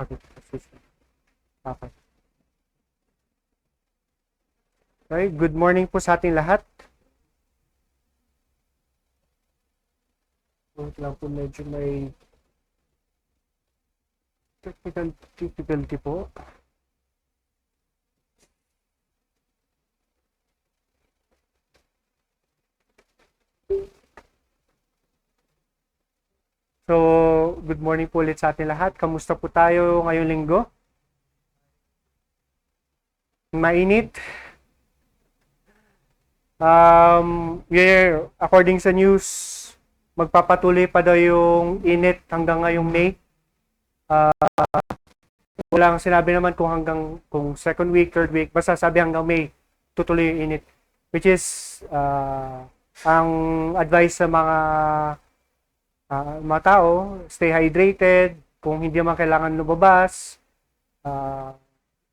Okay. Okay. Okay, good morning po sa ating lahat. Wait lang po, medyo may technical difficulty po. So, good morning po ulit sa ating lahat. Kamusta po tayo ngayong linggo? Mainit? According sa news, magpapatuloy pa daw yung init hanggang ngayong May. Walang sinabi naman kung second week, third week, basta sabi hanggang May, tutuloy yung init. Which is, ang advice sa mga tao, stay hydrated, kung hindi man kailangan lumabas,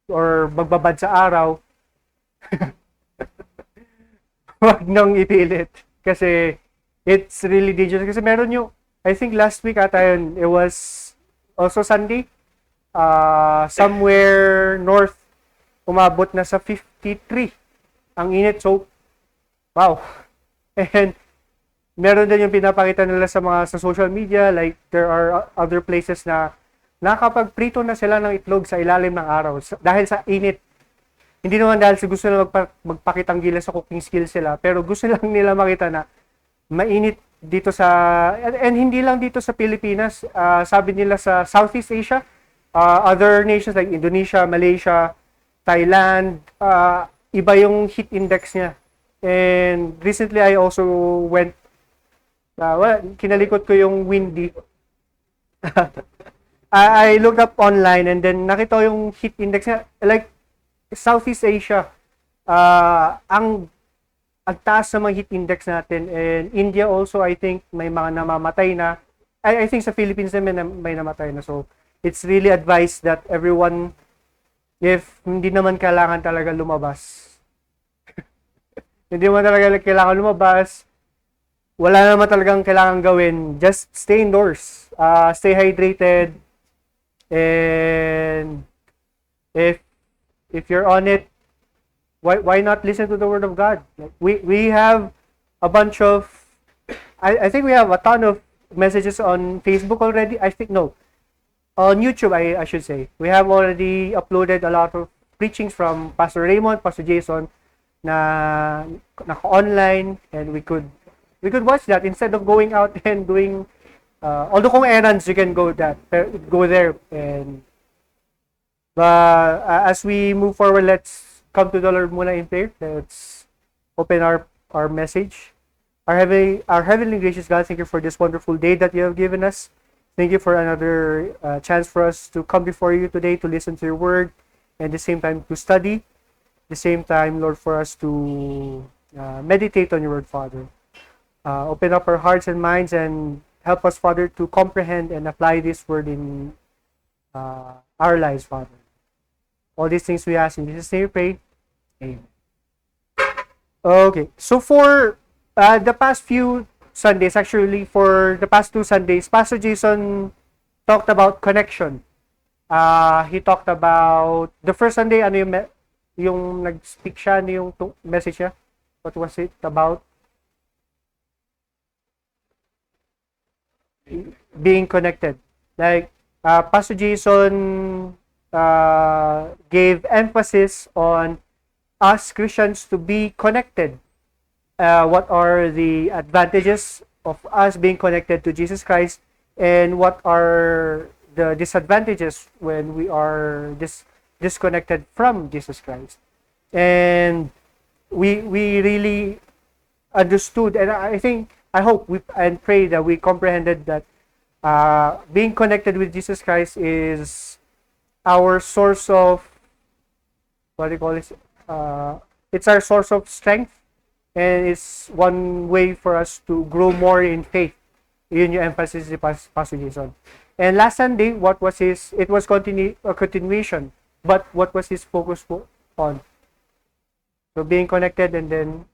or magbabad sa araw, wag nang ipilit. Kasi, it's really dangerous. Kasi meron yung, I think last week ata yun, it was also Sunday, somewhere north, umabot na sa 53 ang init. So, wow. And meron din yung pinapakita nila sa social media, like there are other places na nakapagprito na sila ng itlog sa ilalim ng araw dahil sa init. Hindi naman dahil gusto nila magpakitang gilas sa cooking skills sila, pero gusto lang nila makita na mainit dito and hindi lang dito sa Pilipinas, sabi nila sa Southeast Asia, other nations like Indonesia, Malaysia, Thailand, iba yung heat index niya. And recently I also went, kinalikot ko yung windy. I looked up online and then nakita yung heat index niya, like Southeast Asia, ang taas sa mga heat index natin, and India also, I think may mga namamatay na. I think sa Philippines naman may namatay na. So it's really advised that everyone, if hindi naman kailangan talaga lumabas, hindi naman talaga kailangan lumabas, wala naman talagang kailangan gawin, just stay indoors, stay hydrated, and if you're on it, why not listen to the word of God? Like we have a bunch of, I think we have a ton of messages on Facebook already. I think no, on YouTube I should say. We have already uploaded a lot of preachings from Pastor Raymond, Pastor Jason, na naka-online, and we could watch that instead of going out and doing, although kung errands you can go there. And but as we move forward, let's come to the Lord muna in prayer. Let's open our message. Our heavenly gracious God, thank you for this wonderful day that you have given us. Thank you for another chance for us to come before you today to listen to your word, and at the same time to study. At the same time, Lord, for us to meditate on your word, Father. Open up our hearts and minds and help us, Father, to comprehend and apply this word in our lives, Father. All these things we ask in Jesus' name we pray. Amen. Okay, so for the past few Sundays, actually for the past 2 Sundays, Pastor Jason talked about connection. He talked about the first Sunday, ano yung nag-speak siya, ano yung message niya? What was it about? Being connected. Like, Pastor Jason gave emphasis on us Christians to be connected. What are the advantages of us being connected to Jesus Christ, and what are the disadvantages when we are disconnected from Jesus Christ. And we really understood, and I hope and pray that we comprehended that being connected with Jesus Christ is our source of, what do you call it? It's our source of strength, and it's one way for us to grow more in faith. Yun yung emphasis ni Pastor Jason. And last Sunday, what was it was a continuation, but what was his focus on? So being connected, and then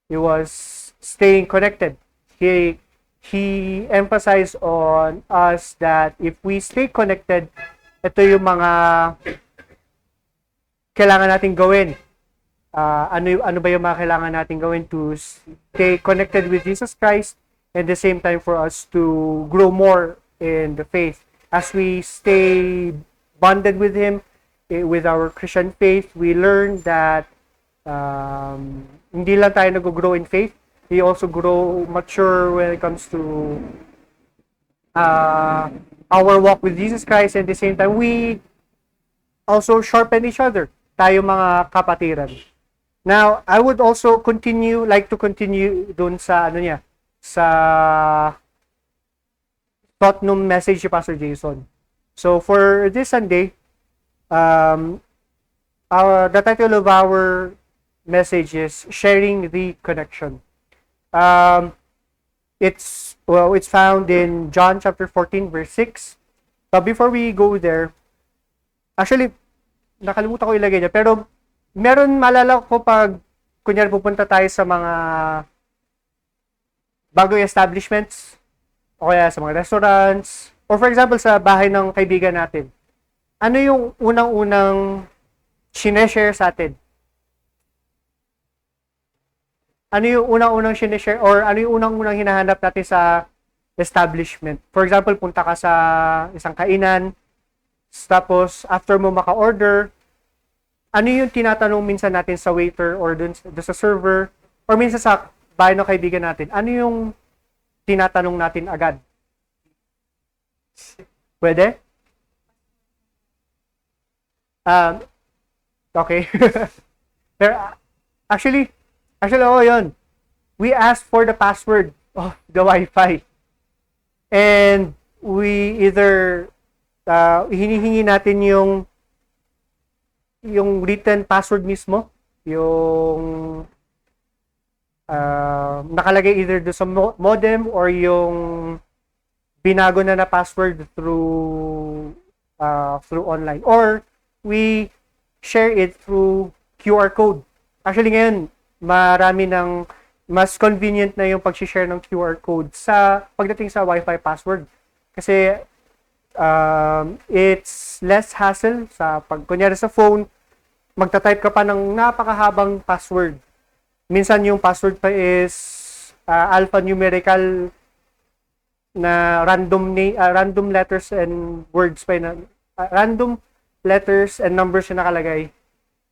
he was staying connected. He he emphasized on us that if we stay connected, ito yung mga kailangan nating gawin. Ano ba yung mga kailangan nating gawin to stay connected with Jesus Christ, and the same time for us to grow more in the faith. As we stay bonded with Him, with our Christian faith, we learn that hindi lang tayo nag-grow in faith, we also grow mature when it comes to our walk with Jesus Christ, and at the same time, we also sharpen each other, tayo mga kapatiran. Now, I would also like to continue dun sa, sa thought nung message ni Pastor Jason. So, for this Sunday, the title of our message is Sharing the Connection. It's found in John chapter 14, verse 6. But before we go there, actually, nakalimutan ko ilagay niya, pero meron malala ko pag kunyari pupunta tayo sa mga bagong establishments o kaya sa mga restaurants or for example sa bahay ng kaibigan natin. Ano yung unang-unang sineshare sa atin? Ano yung unang-unang sineshare or ano yung unang-unang hinahanap natin sa establishment? For example, punta ka sa isang kainan, tapos after mo maka-order, ano yung tinatanong minsan natin sa waiter or dun sa server or minsan sa bahay ng kaibigan natin? Ano yung tinatanong natin agad? Pwede? Okay. Pero actually, yun. We asked for the password of the Wi-Fi. And we either hinihingi natin yung written password mismo, yung nakalagay either do sa modem or yung binago na password through online, or we share it through QR code. Actually ngayon, marami ng mas convenient na yung pag-share ng QR code sa pagdating sa Wi-Fi password. Kasi it's less hassle sa kunyari sa phone, magta-type ka pa ng napakahabang password. Minsan yung password pa is alphanumerical na random letters and words pa na random letters and numbers yung nakalagay,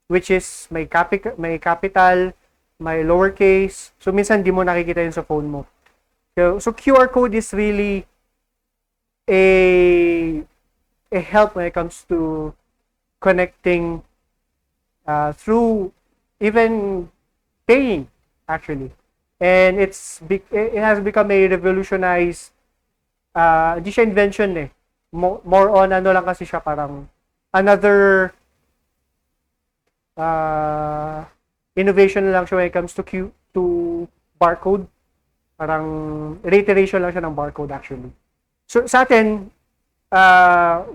which is may capital, may lowercase. So minsan di mo nakikita yun sa phone mo. So QR code is really a help when it comes to connecting through even paying actually, and it has become a revolutionized di siya invention more on ano lang kasi siya parang another innovation lang siya when it comes to barcode, parang reiteration lang siya ng barcode actually. So sa atin,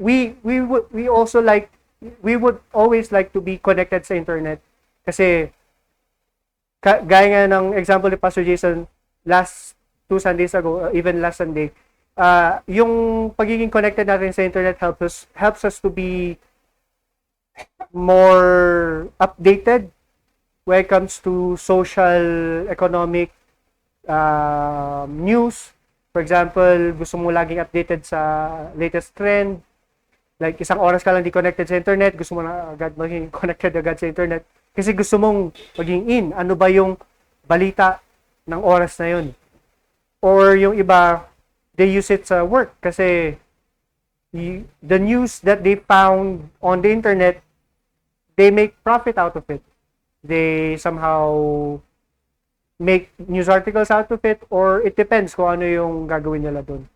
we would always like to be connected sa internet kasi gaya nga ng example ni Pastor Jason last 2 Sundays ago, even last Sunday, yung pagiging connected natin sa internet helps us to be more updated when it comes to social, economic news. For example, gusto mo laging updated sa latest trend. Like, isang oras ka lang di connected sa internet, gusto mo na agad maging connected agad sa internet. Kasi gusto mong maging in. Ano ba yung balita ng oras na yun? Or yung iba, they use it sa work. Kasi the news that they found on the internet, they make profit out of it. They somehow make news articles out of it, or it depends kung ano yung gagawin nila doon.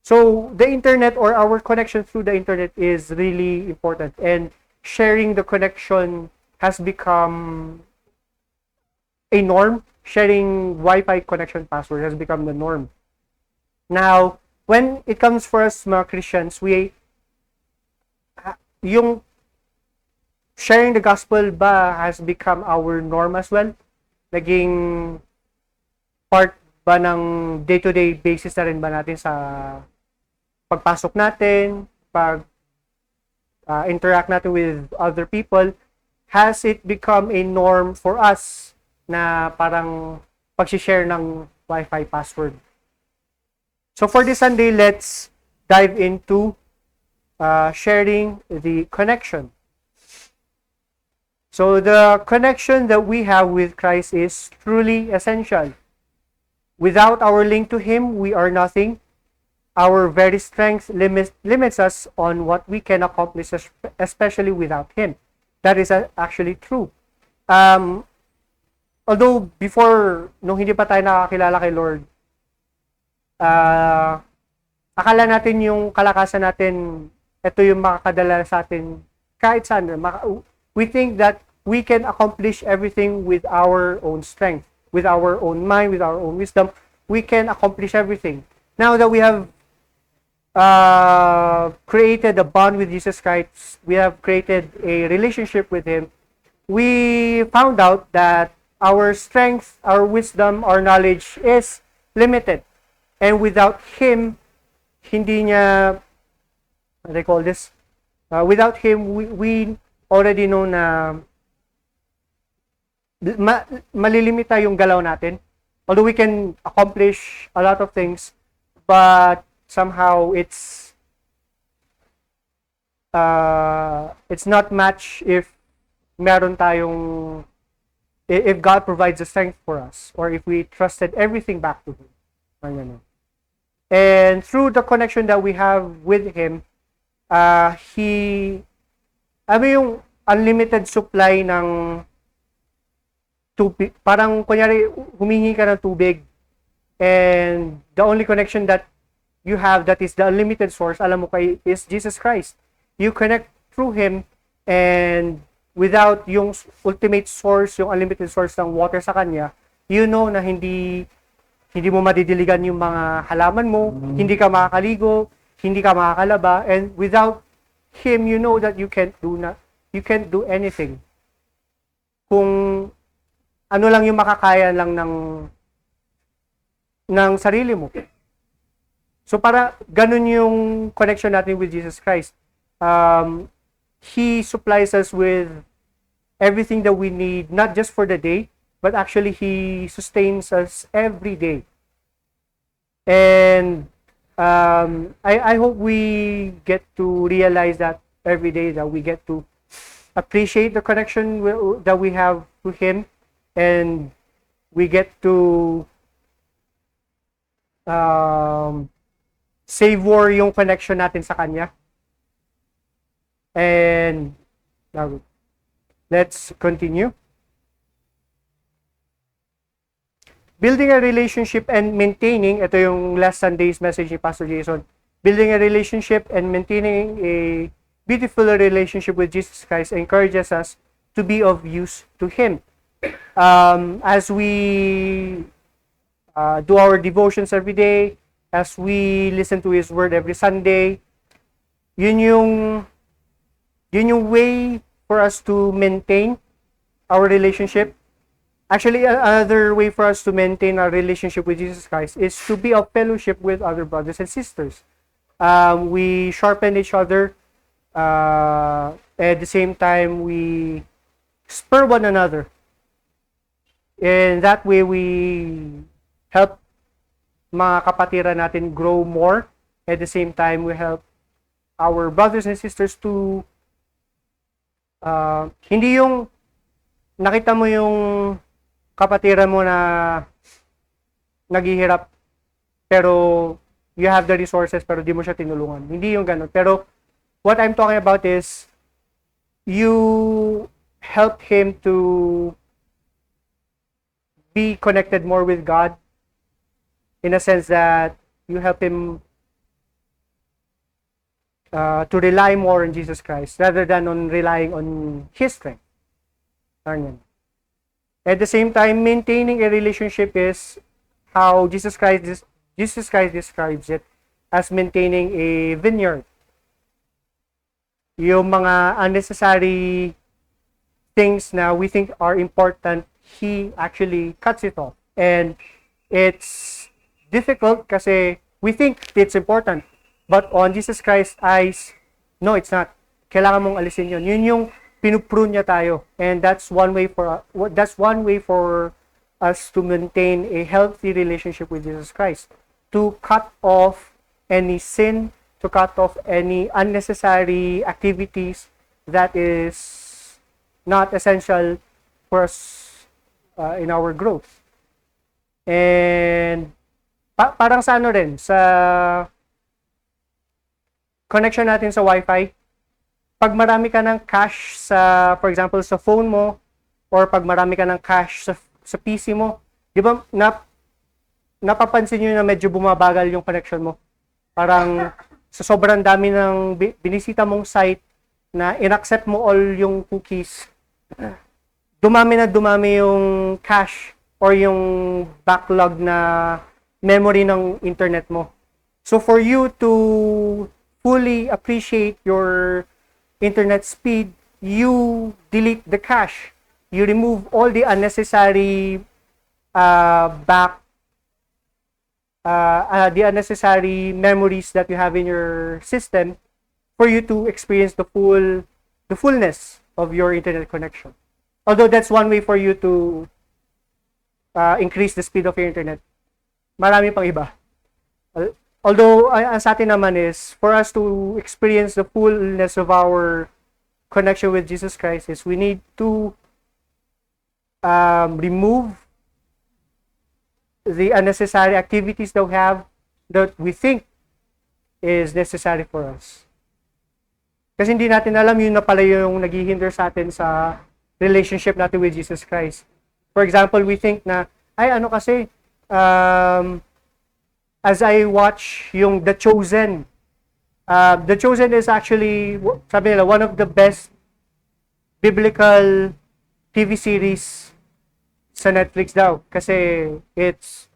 So, the internet or our connection through the internet is really important, and sharing the connection has become a norm. Sharing Wi-Fi connection password has become the norm. Now, when it comes for us mga Christians, yung sharing the gospel ba has become our norm as well? Naging part ba ng day-to-day basis na rin ba natin sa pagpasok natin, pag interact natin with other people? Has it become a norm for us na parang pag-share ng Wi-Fi password? So for this Sunday, let's dive into sharing the connection. So the connection that we have with Christ is truly essential. Without our link to Him, we are nothing. Our very strength limits us on what we can accomplish, especially without Him. That is actually true. Although before, nung hindi pa tayo nakakilala kay Lord, akala natin yung kalakasan natin, ito yung makakadala sa atin kahit saan. We think that we can accomplish everything with our own strength, with our own mind, with our own wisdom. We can accomplish everything. Now that we have created a bond with Jesus Christ, we have created a relationship with Him, we found out that our strength, our wisdom, our knowledge is limited. And without Him, hindi niya, what do they call this? Without Him, we already know na malilimita yung galaw natin. Although we can accomplish a lot of things, but somehow it's not much if meron tayong, if God provides the strength for us, or if we trusted everything back to Him. And through the connection that we have with Him, ano yung unlimited supply ng tubig, parang kunyari humingi ka ng tubig, and the only connection that you have that is the unlimited source, alam mo kay, is Jesus Christ. You connect through Him, and without yung ultimate source, yung unlimited source ng water sa Kanya, you know na hindi mo madidiligan yung mga halaman mo, hindi ka makakaligo, hindi ka makakalaba, and without Him, you know that you can't do anything. Kung ano lang yung makakaya lang ng sarili mo. So para ganun yung connection natin with Jesus Christ. He supplies us with everything that we need, not just for the day, but actually He sustains us every day. And I hope we get to realize that every day, that we get to appreciate the connection that we have to Him, and we get to savor yung connection natin sa Kanya. And let's continue. Building a relationship and maintaining, ito yung last Sunday's message ni Pastor Jason. Building a relationship and maintaining a beautiful relationship with Jesus Christ encourages us to be of use to Him. As we do our devotions every day, as we listen to His Word every Sunday, yun yung way for us to maintain our relationship. Actually, another way for us to maintain our relationship with Jesus Christ is to be of fellowship with other brothers and sisters. We sharpen each other. At the same time, we spur one another. In that way, we help mga kapatiran natin grow more. At the same time, we help our brothers and sisters to hindi yung nakita mo yung kapatiran mo na naghihirap pero you have the resources pero di mo siya tinulungan. Hindi yung ganun. Pero what I'm talking about is you help him to be connected more with God, in a sense that you help him to rely more on Jesus Christ rather than on relying on his strength. At the same time, maintaining a relationship is how Jesus Christ describes it as maintaining a vineyard. Yung mga unnecessary things na we think are important, He actually cuts it off. And it's difficult kasi we think it's important. But on Jesus Christ's eyes, no, it's not. Kailangan mong alisin yun. Yun yung pinuprune niya tayo. And that's one way for us to maintain a healthy relationship with Jesus Christ. To cut off any sin, to cut off any unnecessary activities that is not essential for us in our growth. And parang sa ano rin, sa connection natin sa Wi-Fi, pag marami ka ng cache sa, for example, sa phone mo, or pag marami ka ng cache sa PC mo, di ba, napapansin nyo na medyo bumabagal yung connection mo? Parang sa sobrang dami ng binisita mong site na inaccept mo all yung cookies, dumami yung cache or yung backlog na memory ng internet mo. So for you to fully appreciate your internet speed, you delete the cache. You remove all the unnecessary the unnecessary memories that you have in your system for you to experience the fullness of your internet connection. Although that's one way for you to increase the speed of your internet. Marami pang iba. Although, ang sa atin naman is, for us to experience the fullness of our connection with Jesus Christ is we need to remove the unnecessary activities that we think is necessary for us. Kasi hindi natin alam yun na pala yung naghihinder sa atin sa relationship natin with Jesus Christ. For example, we think na, as I watch yung The Chosen. The Chosen is actually, sabi nila, one of the best biblical TV series sa Netflix daw. Kasi it's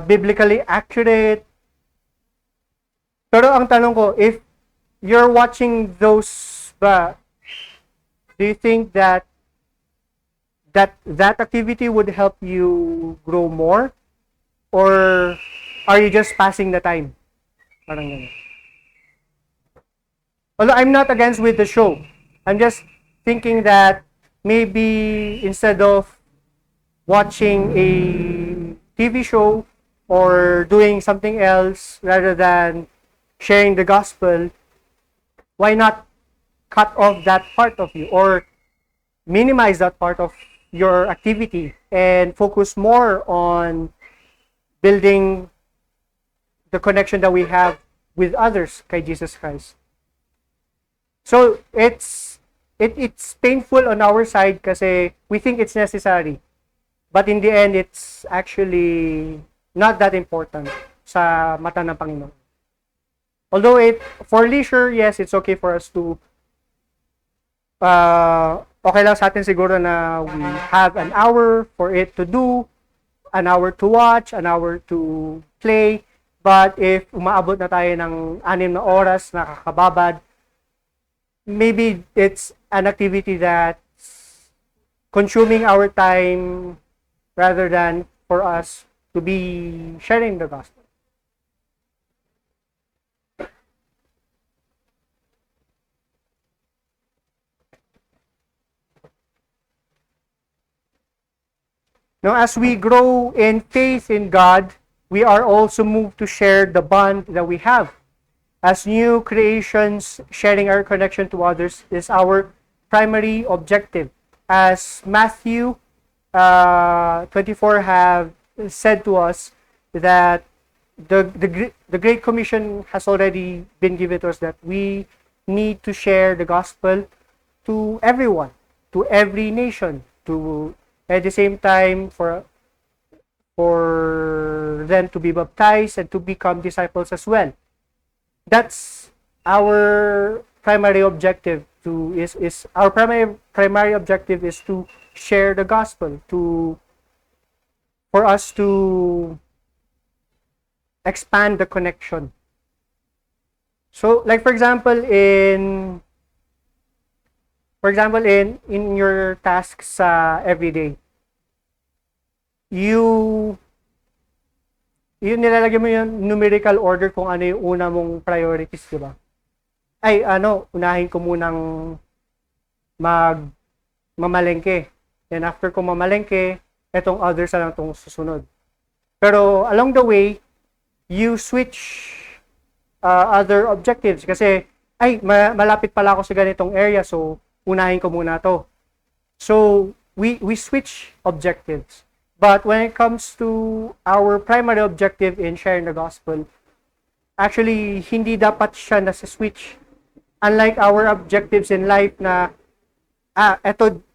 biblically accurate. Pero ang tanong ko, if you're watching those ba, do you think that activity would help you grow more? Or are you just passing the time? Parang ganun. Although I'm not against with the show. I'm just thinking that maybe instead of watching a TV show or doing something else rather than sharing the gospel, why not cut off that part of you or minimize that part of your activity and focus more on building the connection that we have with others kay Jesus Christ. So it's painful on our side kasi we think it's necessary. But in the end, it's actually not that important sa mata ng Panginoon. Although for leisure, yes, it's okay for us to okay lang sa atin siguro na we have an hour for it to do, an hour to watch, an hour to play. But if umaabot na tayo ng 6 na oras na kakababad, maybe it's an activity that's consuming our time rather than for us to be sharing the gospel. Now, as we grow in faith in God, we are also moved to share the bond that we have. As new creations, sharing our connection to others is our primary objective. As Matthew 24 have said to us that the Great Commission has already been given to us that we need to share the gospel to everyone, to every nation, to at the same time for them to be baptized and to become disciples as well. That's our primary objective our primary objective is to share the gospel, for us to expand the connection. So like for example in your tasks every day, you yun nilalagay mo yung numerical order kung ano yung una mong priorities, di ba? Ay, unahin ko munang mamalengke. And after ko mamalengke, etong others na lang itong susunod. Pero along the way, you switch other objectives kasi malapit pala ako sa ganitong area, so unahin ko muna to. So we switch objectives. But when it comes to our primary objective in sharing the gospel, actually hindi dapat siya nasa-switch. Unlike our objectives in life na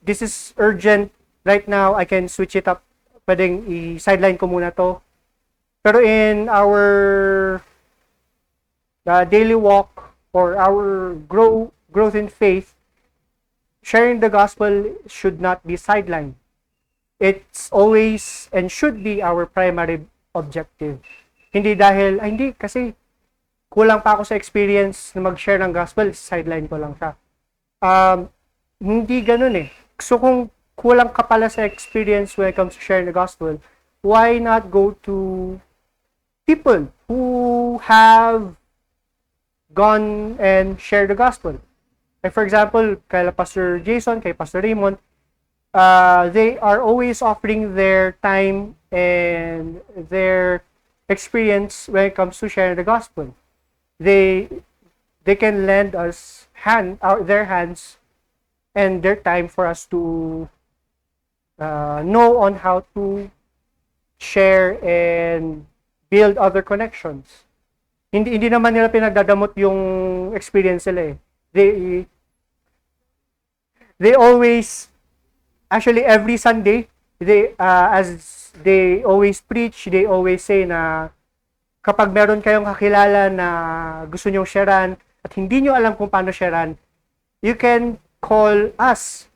this is urgent right now, I can switch it up. Pwedeng i-sideline ko muna to. Pero in our daily walk or our growth in faith, sharing the gospel should not be sidelined. It's always and should be our primary objective. Hindi dahil, hindi, kasi kulang pa ako sa experience na mag-share ng gospel, sideline ko lang siya. Hindi ganun eh. So kung kulang ka pala sa experience when it comes to sharing the gospel, why not go to people who have gone and shared the gospel? Like for example, kay Pastor Jason, kay Pastor Raymond, they are always offering their time and their experience when it comes to sharing the gospel. They can lend us their hands and their time for us to know on how to share and build other connections. Hindi naman nila pinagdadamot yung experience nila eh. They always, actually every Sunday, as they always preach, they always say na kapag meron kayong kakilala na gusto nyong sharean at hindi nyo alam kung paano sharean, you can call us.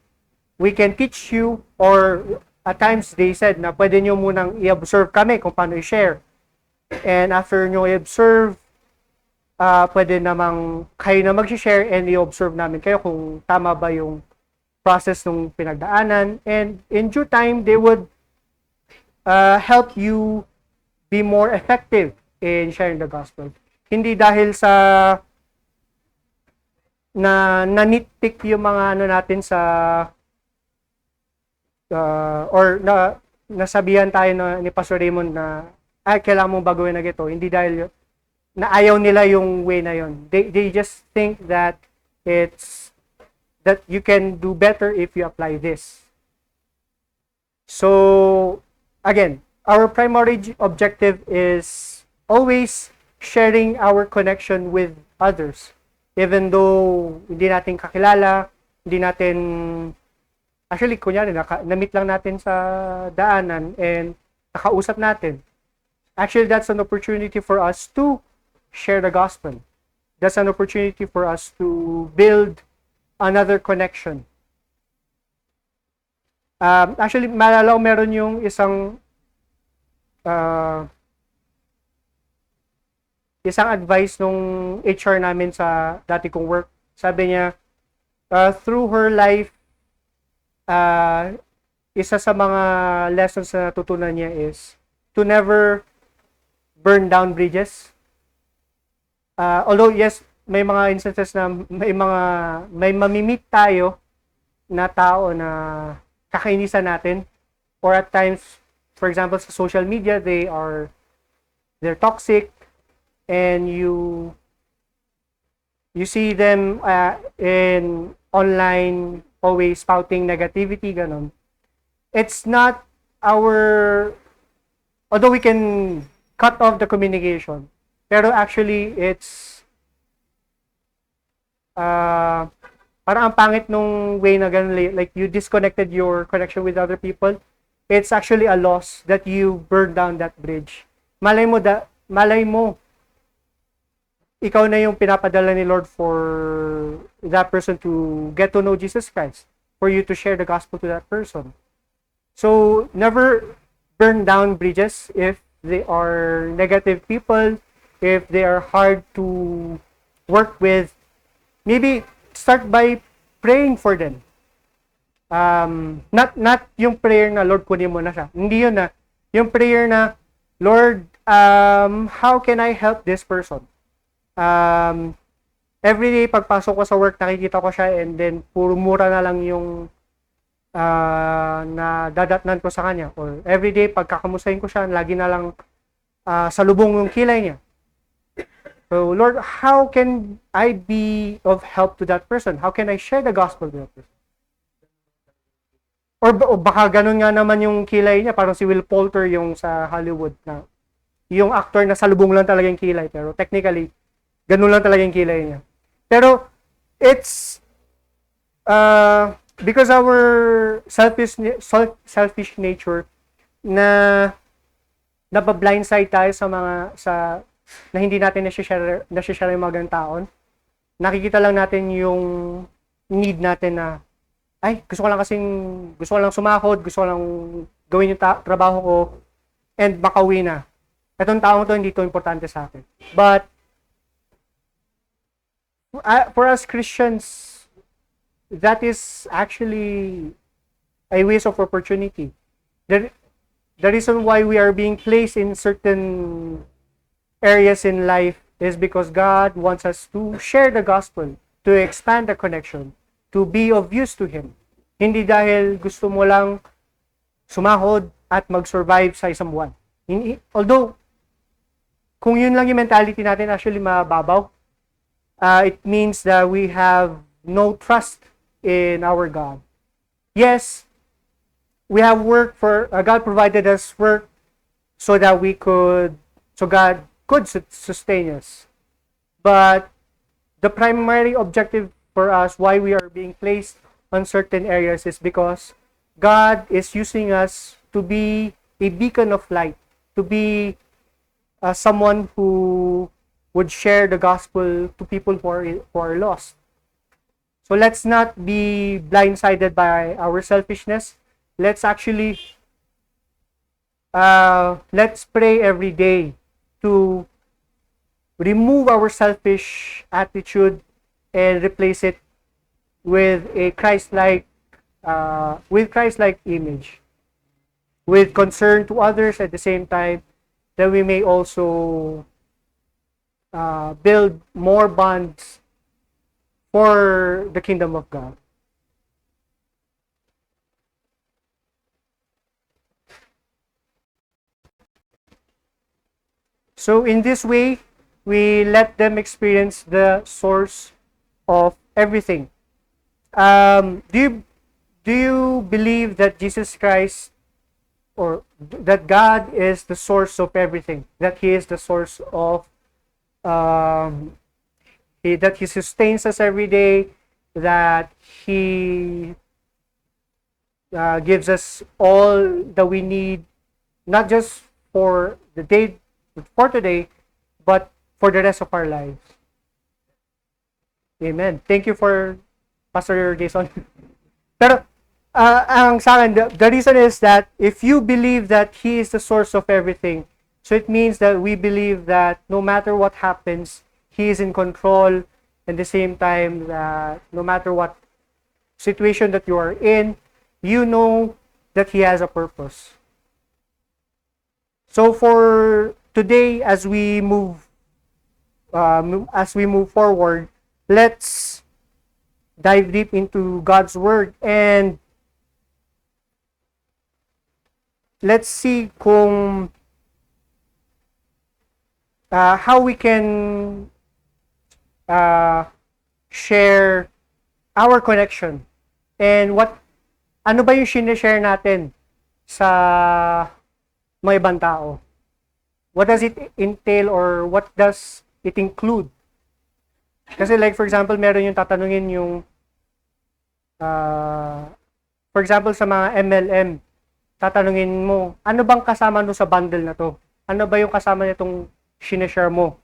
We can teach you, or at times they said na pwede nyo munang i-observe kami kung paano i-share. And after nyo i-observe, pwede namang kayo na mag-share and i-observe namin kayo kung tama ba yung process ng pinagdaanan. And in due time, they would help you be more effective in sharing the gospel. Hindi dahil sa nitpick yung mga natin sa or nasabihan tayo ni Pastor Raymond na kailangan mong baguhin na gito. Hindi dahil na ayaw nila yung way na yun. They just think that that you can do better if you apply this. So again, our primary objective is always sharing our connection with others. Even though hindi natin kakilala, hindi natin, actually, kunyari, na-meet lang natin sa daanan and nakausap natin. Actually, that's an opportunity for us to share the gospel. That's an opportunity for us to build another connection. Actually, maalala ko meron yung isang advice nung HR namin sa dati kong work. Sabi niya, through her life, isa sa mga lessons na natutunan niya is to never burn down bridges. Although yes, may mga instances na may mamimit tayo na tao na kakainisan natin, or at times, for example, sa social media, they're toxic, and you see them in online always spouting negativity, ganon. It's not although we can cut off the communication, pero actually it's parang ang pangit nung way na ganun, like you disconnected your connection with other people. It's actually a loss that you burned down that bridge. Malay mo ikaw na yung pinapadala ni Lord for that person to get to know Jesus Christ, for you to share the gospel to that person. So never burn down bridges if they are negative people, if they are hard to work with. Maybe start by praying for them. Not yung prayer na Lord kunin mo na siya. Hindi yun na. Yung prayer na Lord, how can I help this person? Every day, pagpasok ko sa work, nakikita ko siya and then puro mura na lang yung na dadatnan ko sa kanya. Or every day, pagkakamustahin ko siya, lagi na lang salubong yung kilay niya. So, Lord, how can I be of help to that person? How can I share the gospel to that person? Or baka ganun nga naman yung kilay niya, parang si Will Poulter yung sa Hollywood na yung actor na salubong lang talaga yung kilay, pero technically, ganun lang talaga yung kilay niya. Pero, it's because our selfish nature na nabablindside tayo sa mga na hindi natin na-share yung mga ganang taon. Nakikita lang natin yung need natin na gusto ko lang sumahod, gusto ko lang gawin yung trabaho ko and makauwi na. Etong taong to hindi to importante sa akin. But for us Christians, that is actually a waste of opportunity. The reason why we are being placed in certain areas in life is because God wants us to share the gospel, to expand the connection, to be of use to Him. Hindi dahil gusto mo lang sumahod at mag-survive sa isang buwan. Although, kung yun lang yung mentality natin, actually mababaw, it means that we have no trust in our God. Yes, we have work God provided us work so God could sustain us. But the primary objective for us, why we are being placed on certain areas, is because God is using us to be a beacon of light, to be someone who would share the gospel to people who are lost. So let's not be blindsided by our selfishness. Let's actually let's pray every day to remove our selfish attitude and replace it with a Christ-like image, with concern to others at the same time, that we may also build more bonds for the kingdom of God. So in this way, we let them experience the source of everything. Do you believe that Jesus Christ, or that God is the source of everything? That He is the source of that He sustains us every day, that He gives us all that we need, not just for today, but for the rest of our lives. Amen. Thank you for Pastor Jason. Pero ang sa akin, the reason is that if you believe that He is the source of everything, so it means that we believe that no matter what happens, He is in control, and the same time that no matter what situation that you are in, you know that He has a purpose. So for today, as we move forward, let's dive deep into God's Word and let's see kung how we can share our connection and ano ba yung sinishare natin sa mga ibang tao. What does it entail, or what does it include? Kasi like for example, meron yung tatanungin yung for example sa mga MLM, tatanungin mo, ano bang kasama no sa bundle na to? Ano ba yung kasama nitong sinishare mo?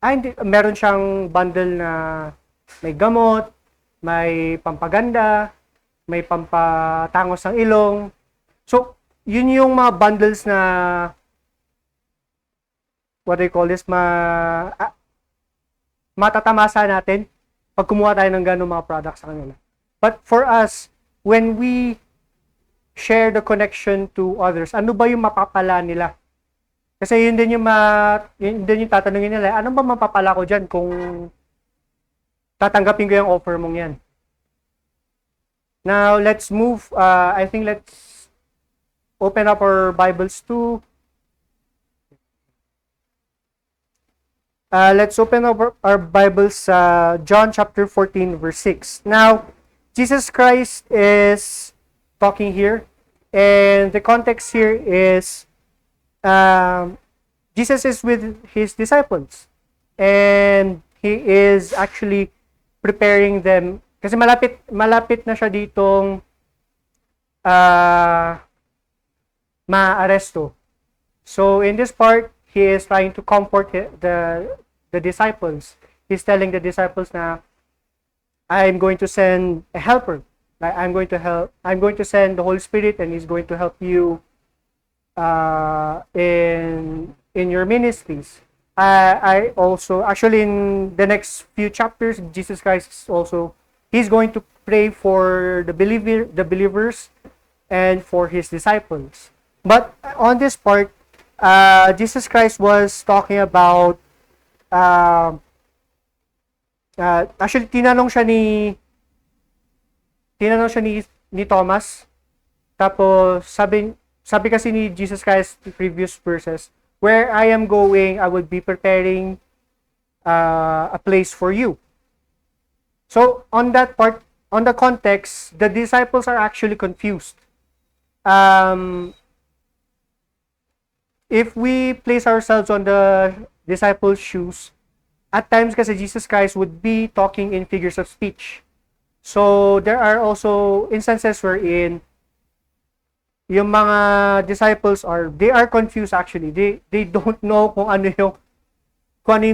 Hindi, meron siyang bundle na may gamot, may pampaganda, may pampatangos ng ilong. So, yun yung mga bundles na what do you call this, matatamasa natin pag kumuha tayo ng ganung mga products sa kanila. But for us, when we share the connection to others, ano ba yung mapapala nila? Kasi yun din yung tatanungin nila, ano ba mapapala ko dyan kung tatanggapin ko yung offer mong yan? Now, let's move. I think let's open up our Bibles to let's open up our Bibles John chapter 14 verse 6. Now, Jesus Christ is talking here, and the context here is Jesus is with his disciples, and he is actually preparing them kasi malapit na siya ditong maaresto. So in this part, he is trying to comfort the disciples. He's telling the disciples na I'm going to send a helper. Like I'm going to send the Holy Spirit, and he's going to help you in your ministries. I also actually in the next few chapters, Jesus Christ is also he's going to pray for the believers and for his disciples. But on this part, Jesus Christ was talking about actually tinanong siya ni Thomas. Tapos sabi kasi ni Jesus Christ in previous verses, where I am going, I will be preparing a place for you. So on that part, on the context, the disciples are actually confused. If we place ourselves on the disciples' shoes, at times kasi Jesus Christ would be talking in figures of speech. So there are also instances wherein yung mga disciples they are confused actually. They don't know kung ano yung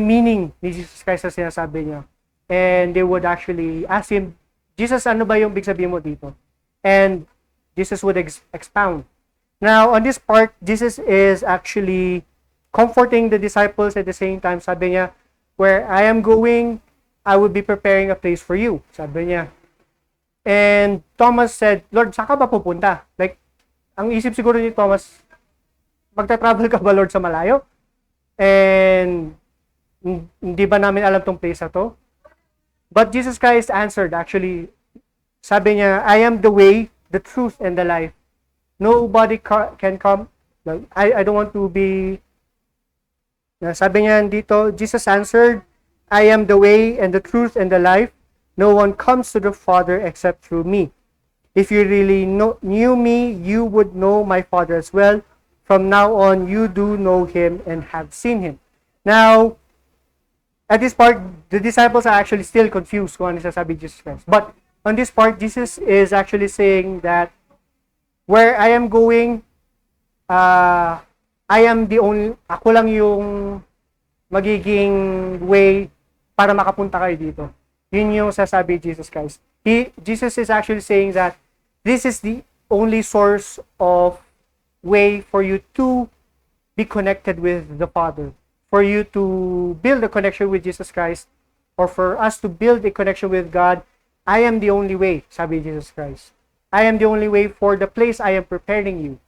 meaning ni Jesus Christ na sinasabi niya. And they would actually ask him, Jesus, ano ba yung big sabihin mo dito? And Jesus would expound. Now, on this part, Jesus is actually comforting the disciples at the same time. Sabi niya, where I am going, I will be preparing a place for you. Sabi niya. And Thomas said, Lord, saan ka ba pupunta? Like, ang isip siguro ni Thomas, magta-travel ka ba, Lord, sa malayo? And hindi ba namin alam tong place na to? But Jesus Christ answered, actually, sabi niya, I am the way, the truth, and the life. Nobody can come. I don't want to be... Sabi niya dito, Jesus answered, I am the way, and the truth, and the life. No one comes to the Father except through me. If you really knew me, you would know my Father as well. From now on, you do know him and have seen him. Now, at this part, the disciples are actually still confused kung ano sasabi Jesus Christ. But on this part, Jesus is actually saying that where I am going, I am the only, ako lang yung magiging way para makapunta kayo dito. Yun yung sasabi Jesus Christ. Jesus is actually saying that this is the only source of way for you to be connected with the Father. For you to build a connection with Jesus Christ, or for us to build a connection with God, I am the only way, sabi Jesus Christ. I am the only way for the place I am preparing you.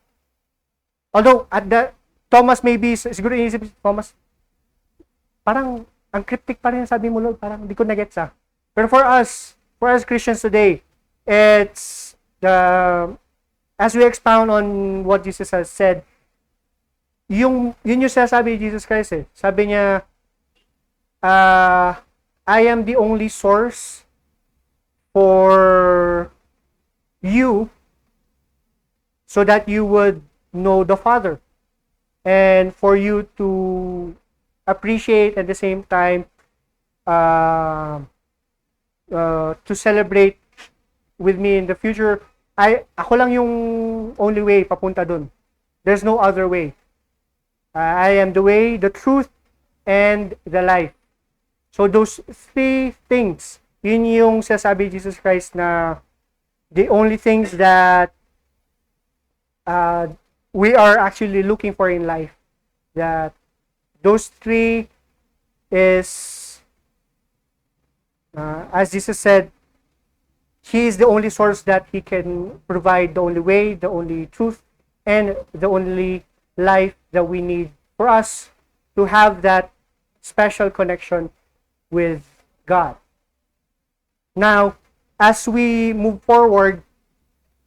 Although, Thomas maybe, siguro inisip Thomas, parang, ang cryptic pa rin sabi mo, Lord, parang hindi ko na-gets Pero for us Christians today, it's as we expound on what Jesus has said, yun yung sinasabi ni Jesus Christ Sabi niya, I am the only source for you so that you would know the Father. And for you to appreciate at the same time to celebrate with me in the future. Ako lang yung only way papunta dun. There's no other way. I am the way, the truth, and the life. So those three things, yun yung sasabi Jesus Christ na the only things that we are actually looking for in life. That those three is, as Jesus said, He is the only source that He can provide, the only way, the only truth, and the only life that we need for us to have that special connection with God. Now, as we move forward,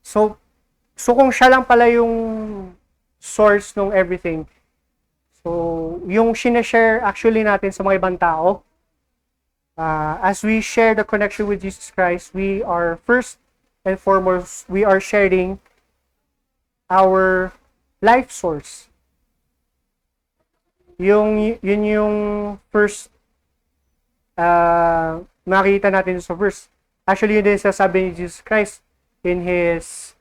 so kung siya lang pala yung source ng everything, so yung sinashare actually natin sa mga ibang tao, as we share the connection with Jesus Christ, we are first and foremost, we are sharing our life source. Yun yung first makita natin sa verse. Actually, yun din sasabi ni Jesus Christ in His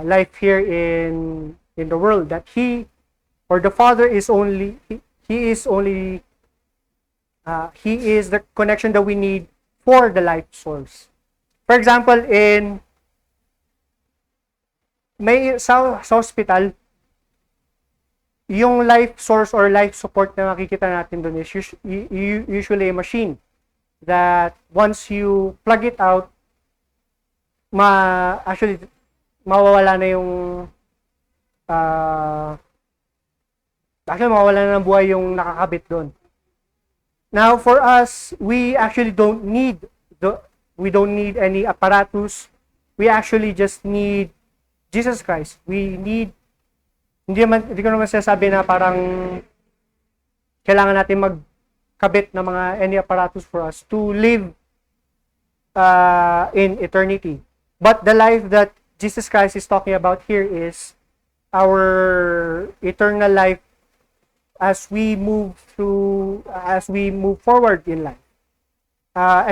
life here in the world, that He, or the Father is only, He is only, He is the connection that we need for the life source. For example, sa hospital, yung life source or life support na makikita natin doon is usually a machine that once you plug it out, actually mawawala na yung mawawala na ng buhay yung nakakabit doon. Now for us, we actually don't need any apparatus. We actually just need Jesus Christ. We need, hindi ko naman sinasabi na parang kailangan natin magkabit ng mga any apparatus for us to live in eternity. But the life that Jesus Christ is talking about here is our eternal life as we move forward in life.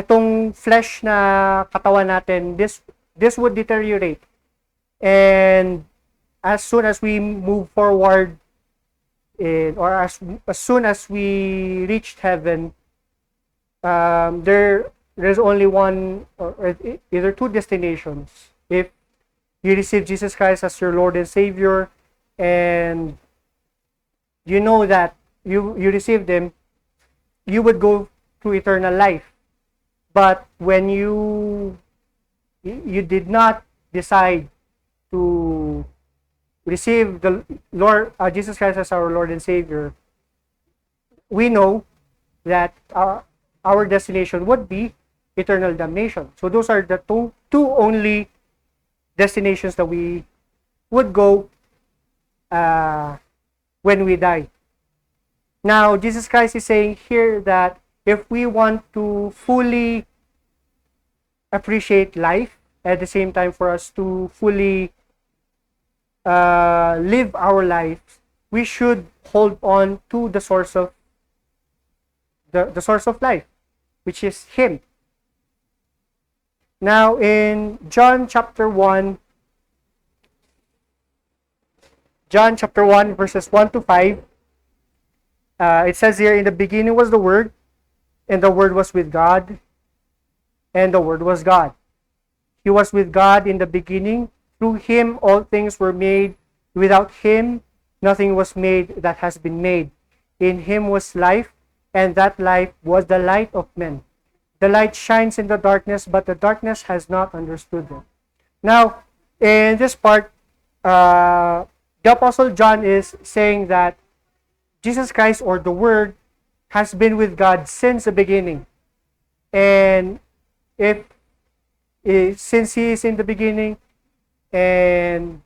Itong flesh na katawan natin, this would deteriorate. And as soon as we move forward or as soon as we reach heaven, there's only one or either two destinations. If you receive Jesus Christ as your Lord and Savior, and you know that you received Him, you would go to eternal life. But when you did not decide to receive the Lord Jesus Christ as our Lord and Savior, we know that our destination would be eternal damnation. So those are the two only destinations that we would go when we die. Now, Jesus Christ is saying here that if we want to fully appreciate life, at the same time for us to fully live our lives, we should hold on to the source of the source of life, which is Him. Now in John chapter 1 verses 1 to 5, it says here, in the beginning was the Word, and the Word was with God, and the Word was God. He was with God in the beginning. Through Him all things were made. Without Him nothing was made that has been made. In Him was life, and that life was the light of men. The light shines in the darkness, but the darkness has not understood it. Now, in this part, the Apostle John is saying that Jesus Christ, or the Word, has been with God since the beginning. And since He is in the beginning, and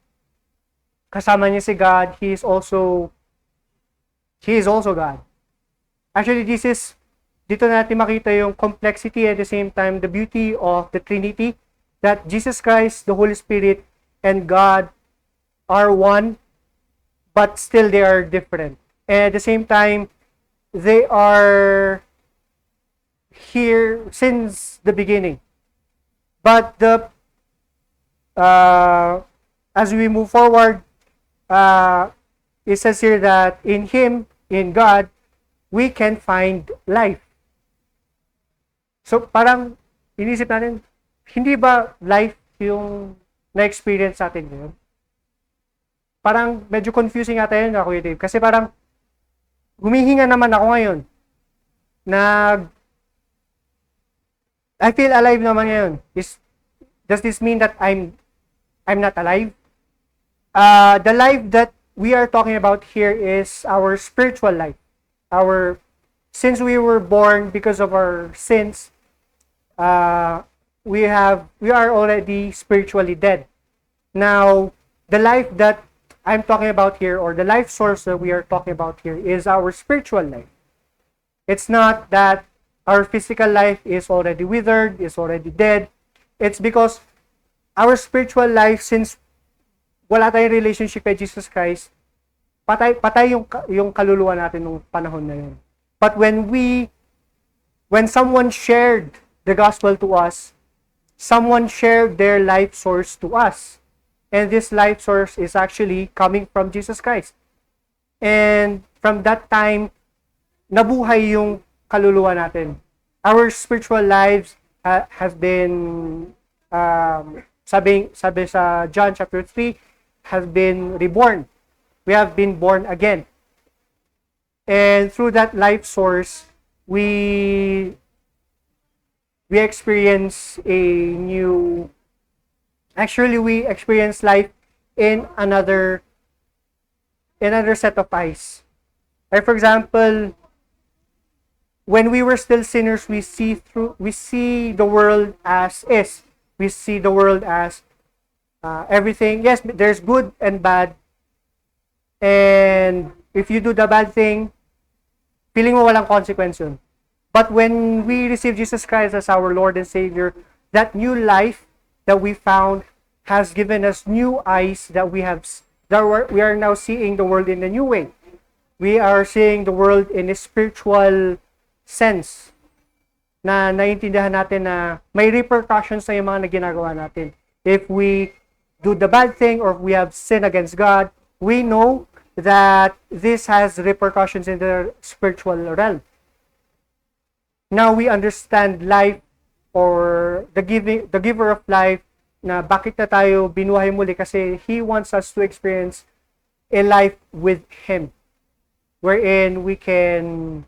kasama niya si God, He is also God. Actually, dito natin makita yung complexity, at the same time the beauty of the Trinity, that Jesus Christ, the Holy Spirit, and God are one, but still they are different. And at the same time, they are here since the beginning. But as we move forward, it says here that in Him, in God, we can find life. So parang inisip natin, hindi ba life yung na-experience natin ngayon? Parang medyo confusing ata yun, Kuya Dave. Kasi parang humihinga naman ako ngayon. I feel alive naman ngayon. Does this mean that I'm not alive? The life that we are talking about here is our spiritual life. Since we were born because of our sins, we are already spiritually dead. Now, the life that I'm talking about here, or the life source that we are talking about here, is our spiritual life. It's not that our physical life is already withered, is already dead. It's because our spiritual life, since wala tayong relationship kay Jesus Christ, patay yung kaluluwa natin nung panahon na yun. But when someone shared the gospel to us, someone shared their life source to us. And this life source is actually coming from Jesus Christ. And from that time, nabuhay yung kaluluwa natin. Our spiritual lives have been, sabi sa John chapter 3, have been reborn. We have been born again. And through that life source, we experience we experience life in another set of eyes. Like for example, when we were still sinners, we see the world as is. We see the world as everything. Yes, there's good and bad. And if you do the bad thing, feeling mo walang consequence yun. But when we receive Jesus Christ as our Lord and Savior, that new life that we found has given us new eyes that we are now seeing the world in a new way. We are seeing the world in a spiritual sense, na naiintindihan natin na may repercussions sa yung mga ginagawa natin. If we do the bad thing or if we have sinned against God, we know that this has repercussions in the spiritual realm. Now we understand life, or the giver of life, na bakit na tayo binuhay muli, kasi He wants us to experience a life with Him, wherein we can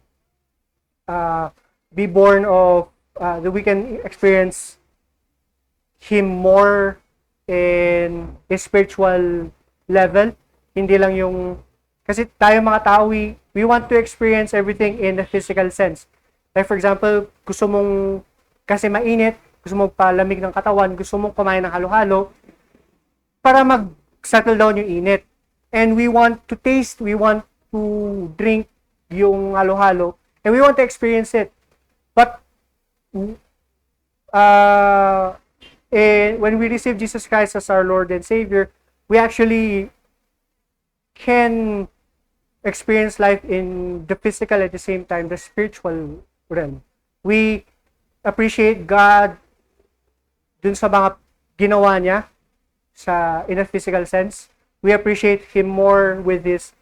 be born of, that we can experience Him more in a spiritual level. Hindi lang yung, kasi tayo mga tao, we want to experience everything in a physical sense. Like for example, gusto mong, kasi mainit, gusto mong palamig ng katawan, gusto mong kumain ng halo-halo, para mag-settle down yung init. And we want to taste, we want to drink yung halo-halo, and we want to experience it. But when we receive Jesus Christ as our Lord and Savior, we actually can experience life in the physical at the same time, the spiritual realm. We appreciate God dun sa mga ginawa niya in a physical sense. We appreciate Him more with His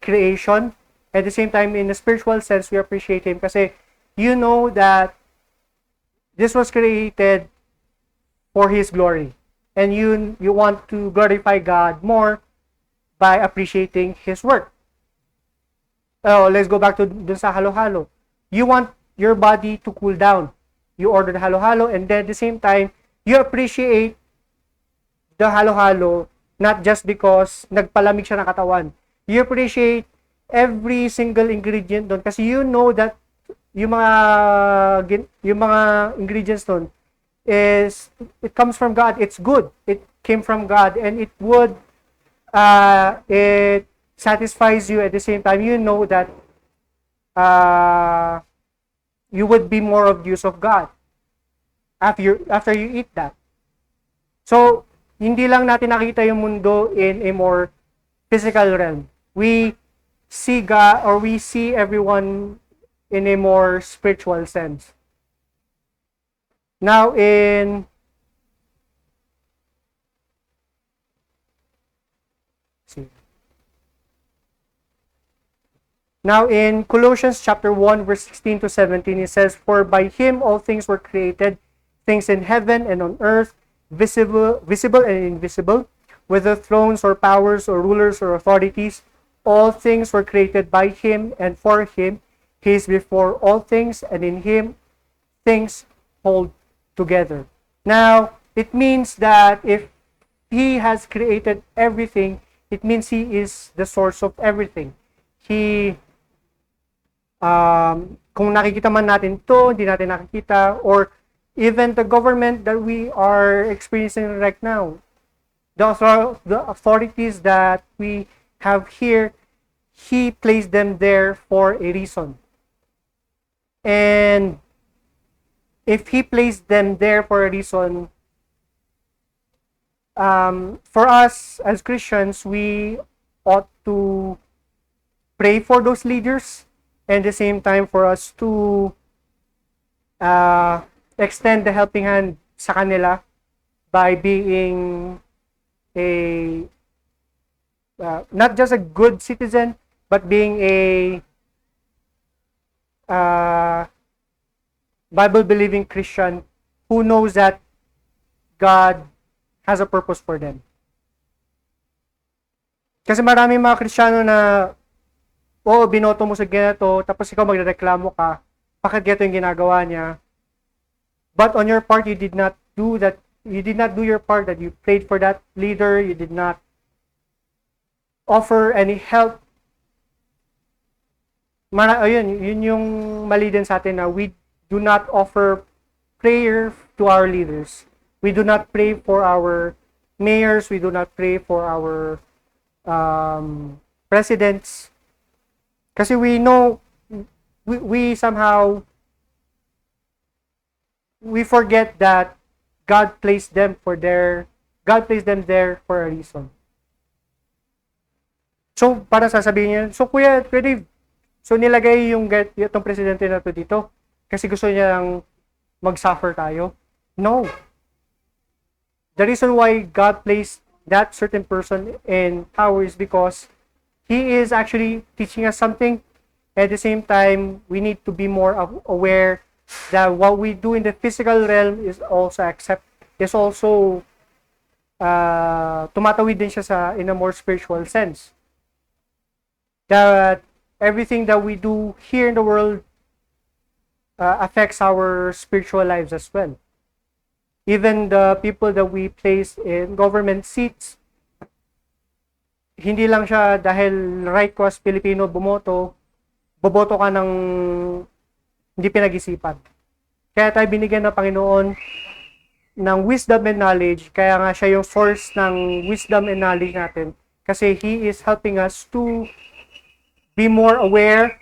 creation. At the same time, in a spiritual sense, we appreciate Him kasi you know that this was created for His glory. And you want to glorify God more by appreciating His work. Oh, let's go back to dun sa halo-halo. You want your body to cool down. You order the halo-halo, and then at the same time, you appreciate the halo-halo not just because nagpalamig siya ng katawan. You appreciate every single ingredient doon kasi you know that yung mga ingredients doon it comes from God. It's good. It came from God, and it satisfies you. At the same time, you know that you would be more of use of God after you eat that. So, hindi lang natin nakita yung mundo in a more physical realm. We see God, or we see everyone in a more spiritual sense. Now in Colossians chapter 1 verse 16 to 17, it says, "For by Him all things were created, things in heaven and on earth, visible and invisible, whether thrones or powers or rulers or authorities, all things were created by Him and for Him. He is before all things, and in Him things hold together." Now, it means that if He has created everything, it means He is the source of everything. He, kung nakikita man natin to, hindi natin nakikita, or even the government that we are experiencing right now, the authorities that we have here, He placed them there for a reason. And if He placed them there for a reason, for us as Christians, we ought to pray for those leaders, and at the same time for us to extend the helping hand sa kanila by being a not just a good citizen, but being a Bible-believing Christian who knows that God has a purpose for them. Kasi maraming mga Kristiyano na, binoto mo sa ganito, tapos ikaw magreklamo ka, bakit ganito yung ginagawa niya? But on your part, you did not do that. You did not do your part, that you prayed for that leader, you did not offer any help. Yun yung mali din sa atin, na we do not offer prayer to our leaders. We do not pray for our mayors. We do not pray for our presidents. Kasi we know, we somehow, we forget that God placed them there for a reason. So, para sasabihin niya, so Kuya Dave, so nilagay itong presidente na to dito kasi gusto niya lang mag-suffer tayo? No. The reason why God placed that certain person in power is because He is actually teaching us something. At the same time, we need to be more aware that what we do in the physical realm is also tumatawid din siya in a more spiritual sense. That everything that we do here in the world affects our spiritual lives as well. Even the people that we place in government seats, hindi lang siya dahil right ko as Pilipino boboto ka ng hindi pinag-isipan. Kaya tayo binigyan ng Panginoon ng wisdom and knowledge, kaya nga siya yung source ng wisdom and knowledge natin. Kasi He is helping us to be more aware.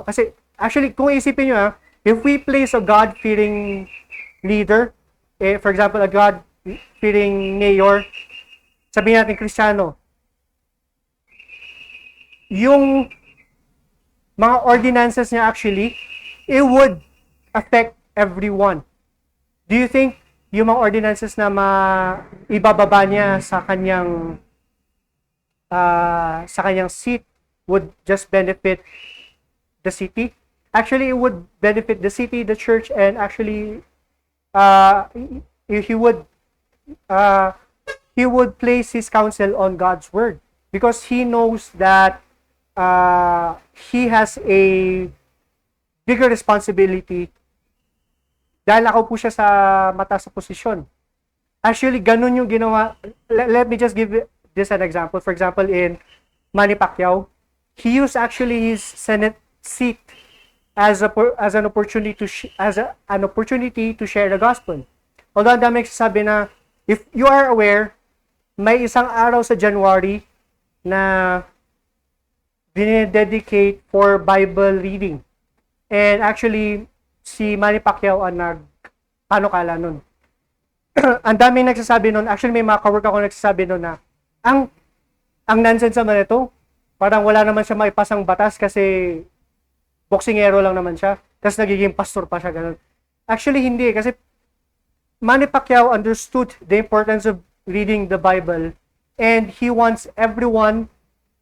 Kasi actually, kung isipin nyo, if we place a God-fearing leader, for example, a God-fearing mayor, sabihin natin Kristiyano, yung mga ordinances niya actually, it would affect everyone. Do you think yung mga ordinances na ibababa niya sa kanyang seat would just benefit the city? Actually, it would benefit the city, the church, and actually he would place his counsel on God's word, because he knows that he has a bigger responsibility dahil ako po siya sa mataas na posisyon. Actually, ganun yung ginawa. Let me just give this an example. For example, in Manny Pacquiao, he used actually his Senate seat as an opportunity to share the gospel. Although ang dami nagsasabi na, if you are aware, may isang araw sa January na dinededicate for Bible reading. And actually, si Manny Pacquiao ang nagpanukala nun. Ang daming nagsasabi nun, actually may mga kawork ako nagsasabi nun na, ang nonsense naman ito, parang wala naman siya maipasang batas kasi boksingero lang naman siya, tapos nagiging pastor pa siya, ganun. Actually, hindi, kasi Manny Pacquiao understood the importance of reading the Bible, and he wants everyone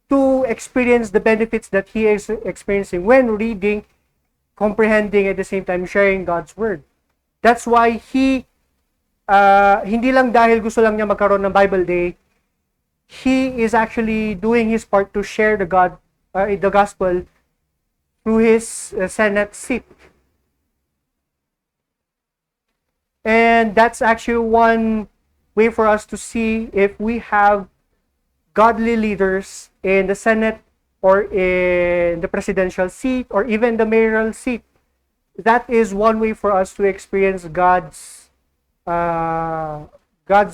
to experience the benefits that he is experiencing when reading, comprehending, at the same time sharing God's word. That's why he hindi lang dahil gusto lang niya magkaroon ng Bible Day, he is actually doing his part to share the gospel through his Senate seat. And that's actually one way for us to see if we have godly leaders in the Senate or in the presidential seat or even the mayoral seat. That is one way for us to experience God's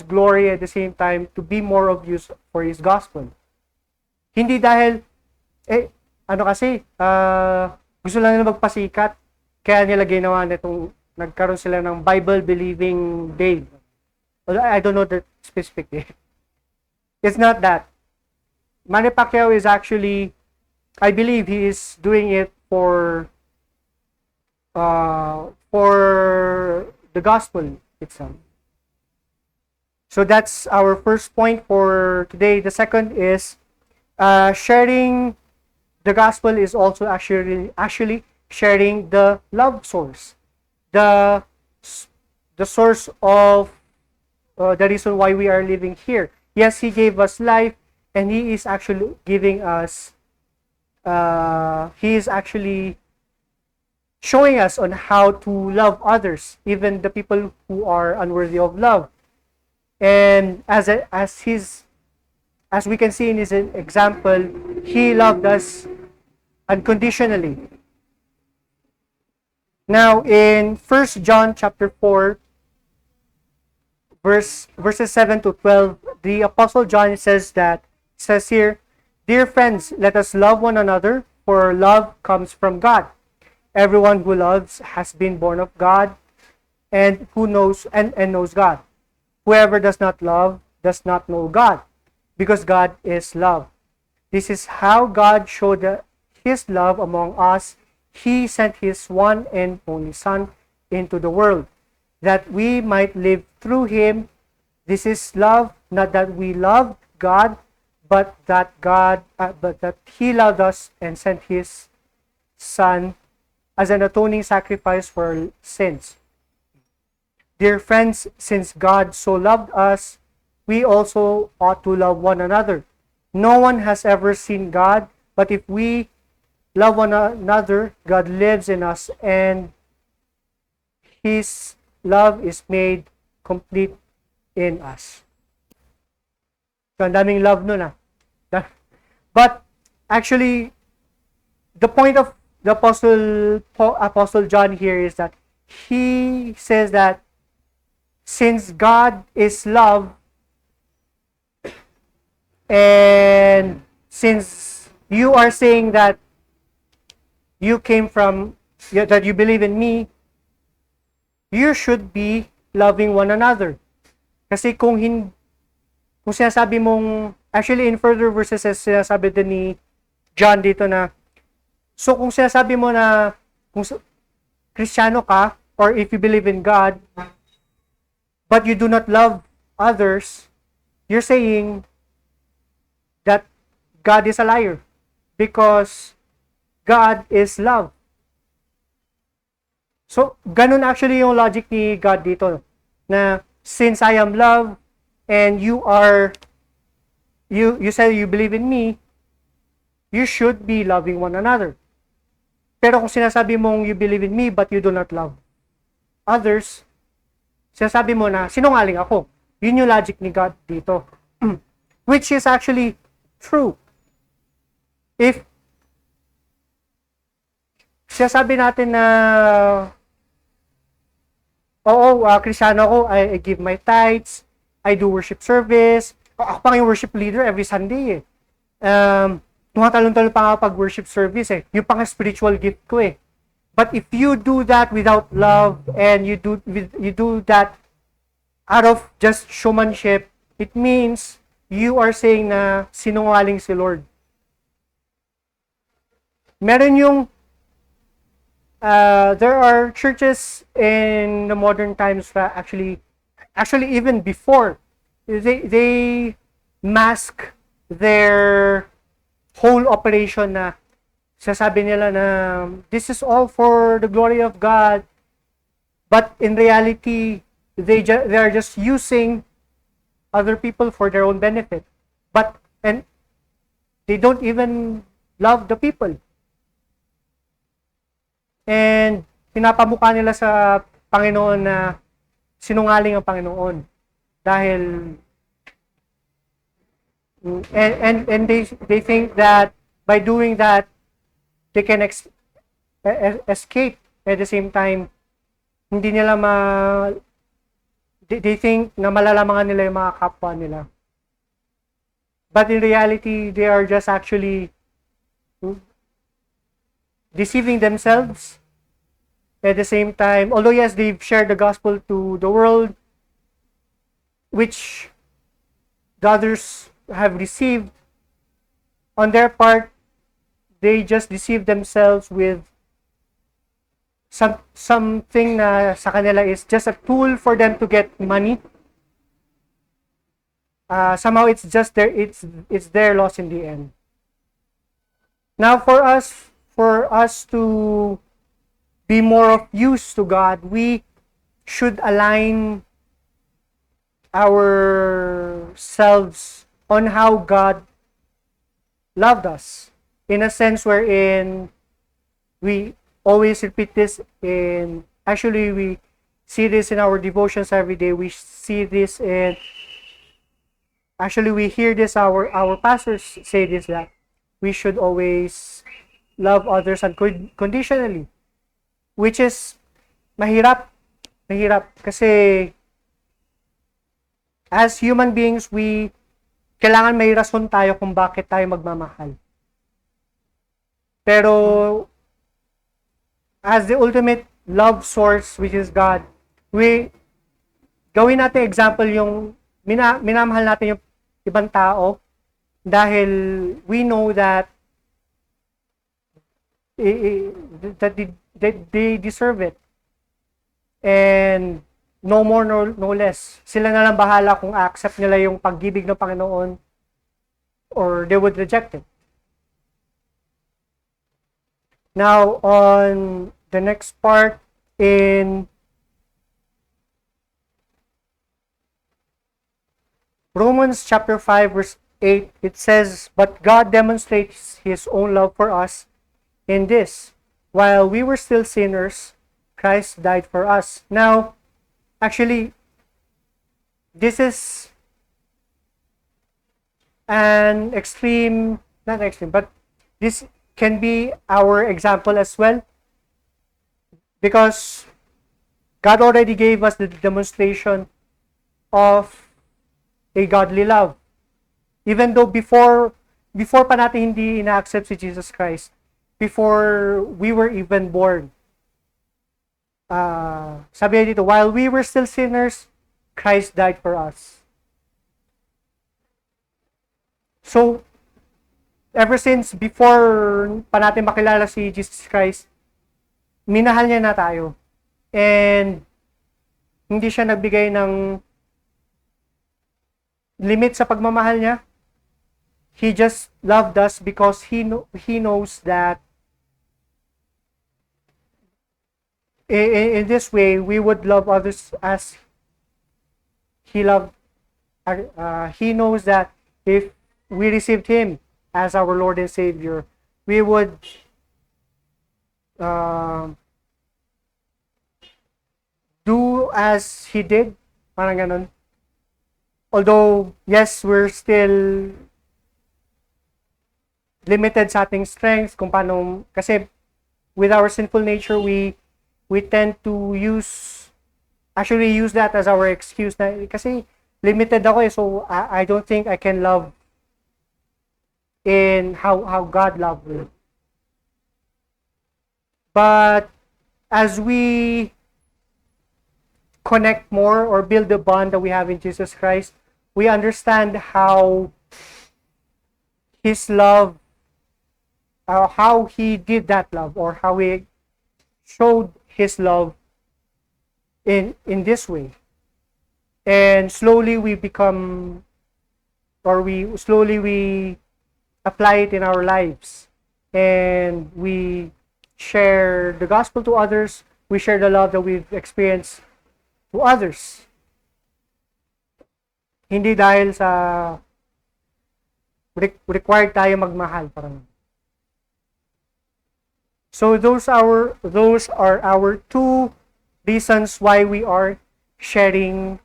glory at the same time to be more of use for His gospel. Hindi dahil, gusto lang nila magpasikat, kaya nila ginawa nitong, nagkaroon sila ng Bible-believing day. I don't know the specific day. It's not that. Manny Pacquiao is actually, I believe he is doing it for the gospel itself. So that's our first point for today. The second is sharing the gospel is also actually sharing the love source, the source of the reason why we are living here. Yes, He gave us life, and He is actually giving us. He is actually showing us on how to love others, even the people who are unworthy of love. And as we can see in His example, He loved us unconditionally. Now, in 1 John chapter 4, verses 7 to 12, the Apostle John says here, "Dear friends, let us love one another, for love comes from God. Everyone who loves has been born of God, and who knows God. Whoever does not love does not know God, because God is love. This is how God showed His love among us. He sent His one and only Son into the world, that we might live through Him. This is love, not that we loved God, but that He loved us and sent His Son as an atoning sacrifice for our sins. Dear friends, since God so loved us, we also ought to love one another. No one has ever seen God, but if we love one another, God lives in us, and His love is made complete in us." So, ang daming love nun But actually, the point of the Apostle John here is that he says that since God is love, and since you are saying that you came from, that you believe in me, you should be loving one another. Kasi kung sinasabi mong, actually in further verses, sinasabi din ni John dito na, so kung sinasabi mo na, kung Kristiyano ka, or if you believe in God, but you do not love others, you're saying that God is a liar, because God is love. So, ganun actually yung logic ni God dito, na since I am love, and you say you believe in me, you should be loving one another. Pero kung sinasabi mong you believe in me, but you do not love others, sinasabi mo na sinungaling ako. Yun yung logic ni God dito. Which is actually true. If sinasabi natin na Kristiyano ako, I give my tithes, I do worship service, ako pang yung worship leader every Sunday tumatalon-talon pa nga pag worship service yung pang spiritual gift ko But if you do that without love, and you do that out of just showmanship, it means you are saying na sinungaling si Lord. Meron yung there are churches in the modern times that actually even before they mask their whole operation na sasabi nila na this is all for the glory of God, but in reality they are just using other people for their own benefit, and they don't even love the people, and pinapamukha nila sa Panginoon na sinungaling ang Panginoon dahil And they think that by doing that they can escape. At the same time, hindi nila they think na malalamangan nila yung mga kapwa nila. But in reality, they are just actually deceiving themselves. At the same time, although yes, they've shared the gospel to the world, which the others have received, on their part, they just deceive themselves with something na sa kanila is just a tool for them to get money. Somehow it's just their loss in the end. Now for us to be more of use to God, we should align ourselves on how God loved us, in a sense wherein we always repeat this actually we see this in our devotions every day. We see this actually we hear this, our pastors say this, that we should always love others unconditionally, which is mahirap kasi as human beings, kailangan may rason tayo kung bakit tayo magmamahal. Pero as the ultimate love source, which is God, gawin natin example yung minamahal natin yung ibang tao dahil we know that they deserve it. And no more, no less. Sila na lang bahala kung accept nila yung pag-ibig ng Panginoon or they would reject it. Now, on the next part, in Romans chapter 5, verse 8, it says, "But God demonstrates His own love for us in this: while we were still sinners, Christ died for us." Now, actually, this is an extreme, not extreme, but this can be our example as well, because God already gave us the demonstration of a godly love. Even though before pa natin hindi ina-accept si Jesus Christ, before we were even born, sabi dito, while we were still sinners, Christ died for us. So, ever since before pa natin makilala si Jesus Christ, minahal niya na tayo. And hindi siya nagbigay ng limit sa pagmamahal niya. He just loved us because he knows that in this way we would love others as he loved. He knows that if we received him as our Lord and Savior, we would do as he did, parang ganun. Although, yes, we're still limited sa ating strength, kung paano, kasi with our sinful nature, we tend to use that as our excuse na, kasi limited ako so I don't think I can love in how God loved me. But as we connect more or build the bond that we have in Jesus Christ, we understand how His love, how He did that love, or how He showed His love in this way. And slowly we become, or we apply it in our lives. And we share the gospel to others. We share the love that we've experienced to others. Hindi dahil sa required tayo magmahal, parang. So those are our two reasons why we are sharing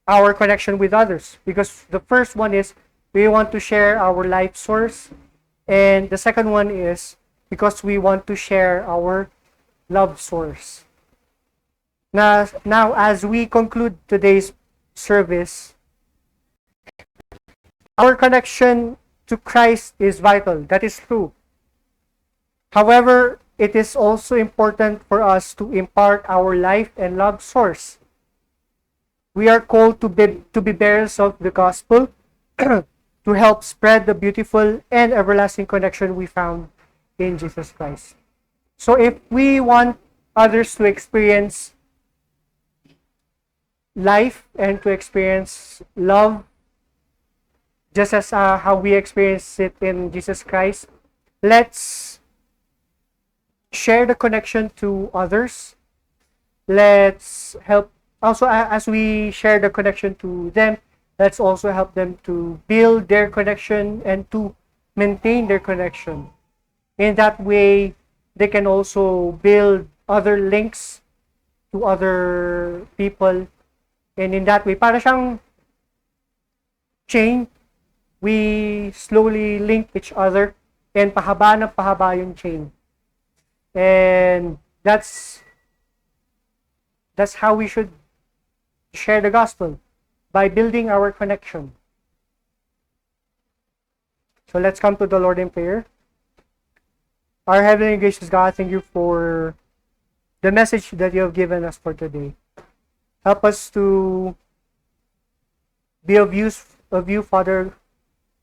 our connection with others. Because the first one is we want to share our life source. And the second one is because we want to share our love source. Now, as we conclude today's service, our connection to Christ is vital. That is true. However, it is also important for us to impart our life and love source. We are called to be bearers of the gospel, to help spread the beautiful and everlasting connection we found in Jesus Christ. So if we want others to experience life and to experience love, just as how we experience it in Jesus Christ, let's share the connection to others. Let's help also, as we share the connection to them, let's also help them to build their connection and to maintain their connection. In that way, they can also build other links to other people. And in that way, para siyang chain, we slowly link each other and pahaba na pahaba yung chain. And that's how we should share the gospel, by building our connection. So let's come to the Lord in prayer. Our heavenly gracious God, thank you for the message that you have given us for today. Help us to be of use of you, Father.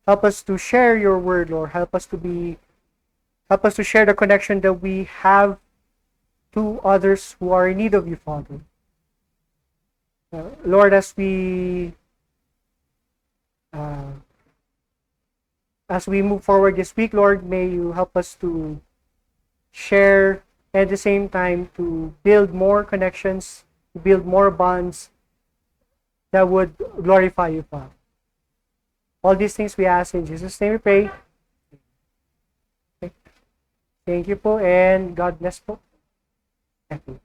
Help us to share your word, Lord. Help us to share the connection that we have to others who are in need of you, Father. Lord, as we move forward this week, Lord, may you help us to share, at the same time to build more connections, to build more bonds that would glorify you, Father. All these things we ask in Jesus' name we pray. Thank you po, and God bless po. Thank you.